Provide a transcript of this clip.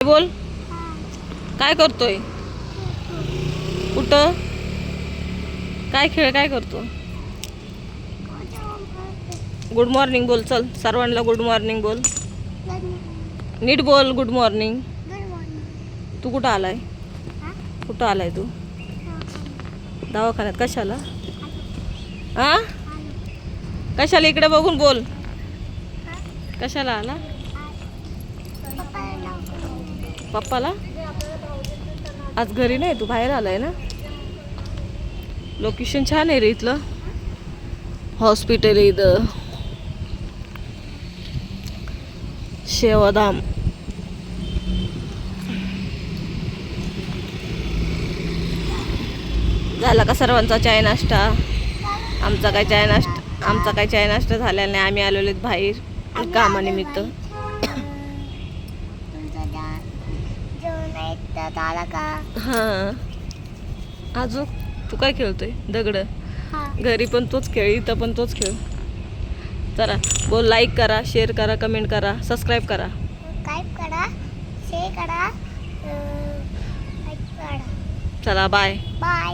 बोल, काय करतोय? कुठं? काय खेळ काय करतो? गुड मॉर्निंग बोल. चल सर्वांना गुड मॉर्निंग बोल. नीट बोल. Good morning. तू कुठं आलाय? कुठं आलाय तू? दवाखान्यात. कशाला? आ कशाला? इकडे बघून बोल. कशाला आला? पप्पाला? आज घरी नाही, तू बाहेर आलाय ना? लोकेशन छान आहे रे इथलं. हॉस्पिटल आहे इथं, शेवाधाम. झाला का सर्वांचा चाय नाश्ता? आमचा काय चाय नाश्ता झालेला नाही. आम्ही आलेलो बाहेर कामानिमित्त. हां. अजून तू काय खेळतोय? दगड. घरी पण तोच खेळ, इथं पण तोच खेळ. चला बोल. लाईक करा, शेअर करा, कमेंट करा, सबस्क्राईब करा. चला बाय. बाय.